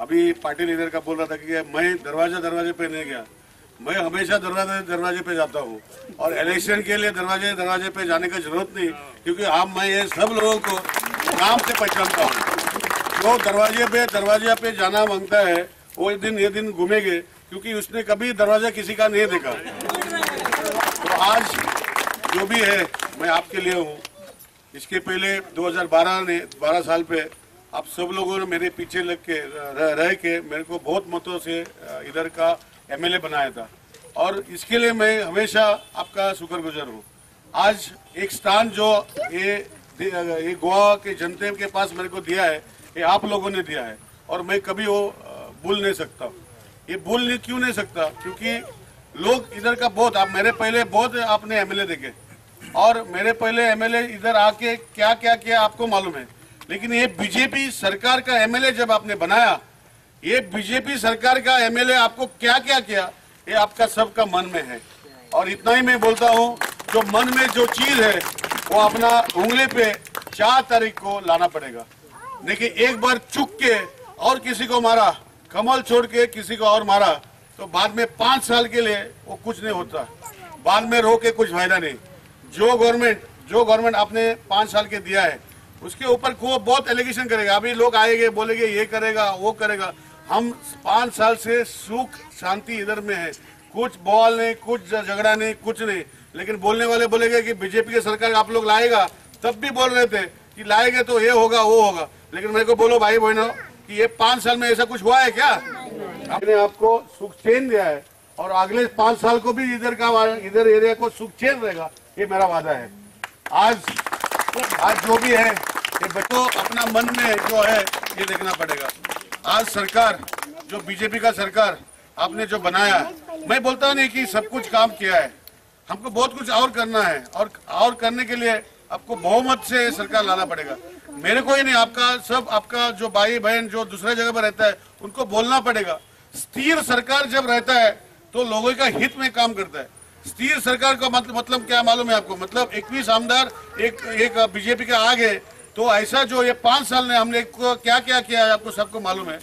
अभी party leader का बोल रहा था कि मैं दरवाजे पे नहीं गया, मैं हमेशा दरवाजे पे जाता हूँ और इलेक्शन के लिए दरवाजे पे जाने की जरूरत नहीं, क्योंकि मैं ये सब लोगों को नाम से पहचानता हूँ। जो दरवाजे पे जाना मांगता है वो ये दिन घूमेंगे, क्योंकि उसने कभी दरवाजा किसी का नहीं देखा। तो आज जो भी है मैं आपके लिए हूँ। इसके पहले 12 साल पे आप सब लोगों ने मेरे पीछे लग के रह के मेरे को बहुत मतों से इधर का एमएलए बनाया था, और इसके लिए मैं हमेशा आपका शुक्रगुजार हूँ। आज एक स्थान जो ये गोवा के जनता के पास मेरे को दिया है, ये आप लोगों ने दिया है, और मैं कभी वो भूल नहीं सकता। ये भूल क्यों नहीं सकता, क्योंकि लोग इधर का बहुत, आप मेरे पहले बहुत आपने एमएलए देखे, और मेरे पहले एमएलए इधर आके क्या क्या किया आपको मालूम है। लेकिन ये बीजेपी सरकार का एमएलए जब आपने बनाया, ये बीजेपी सरकार का एमएलए आपको क्या क्या किया, ये आपका सबका मन में है। और इतना ही मैं बोलता हूँ, जो मन में जो चीज है वो अपना उंगली पे 4 तारीख को लाना पड़ेगा। देखिए, एक बार चुक के और किसी को मारा, कमल छोड़ के किसी को और मारा, तो बाद में 5 साल के लिए वो कुछ नहीं होता, बाद में रो के कुछ फायदा नहीं। जो गवर्नमेंट आपने 5 साल के दिया है, उसके ऊपर को बहुत एलिगेशन करेगा। अभी लोग आएंगे, बोलेंगे ये करेगा वो करेगा। हम 5 साल से सुख शांति इधर में है, कुछ बवाल नहीं, कुछ झगड़ा नहीं, कुछ नहीं। लेकिन बोलने वाले बोलेंगे कि बीजेपी की सरकार आप लोग लाएगा, तब भी बोल रहे थे कि लाएंगे तो ये होगा वो होगा। लेकिन मेरे को बोलो भाई बहनों कि ये 5 साल में ऐसा कुछ हुआ है क्या? आपने आपको सुख चैन दिया है, और अगले 5 साल को भी इधर एरिया को सुख चैन रहेगा, ये मेरा वादा है। आज जो भी है, ये बच्चों अपना मन में जो है ये देखना पड़ेगा। आज सरकार जो बीजेपी का सरकार आपने जो बनाया, मैं बोलता नहीं कि सब कुछ काम किया है, हमको बहुत कुछ और करना है, और करने के लिए आपको बहुमत से सरकार लाना पड़ेगा। मेरे को ही नहीं, आपका जो भाई बहन जो दूसरे जगह पर रहता है उनको बोलना पड़ेगा। स्थिर सरकार जब रहता है तो लोगों का हित में काम करता है। स्थिर सरकार का मतलब क्या मालूम है आपको? मतलब 21 आमदार एक बीजेपी का आगे, तो ऐसा जो ये 5 साल में हमने क्या क्या किया है आपको सबको मालूम है।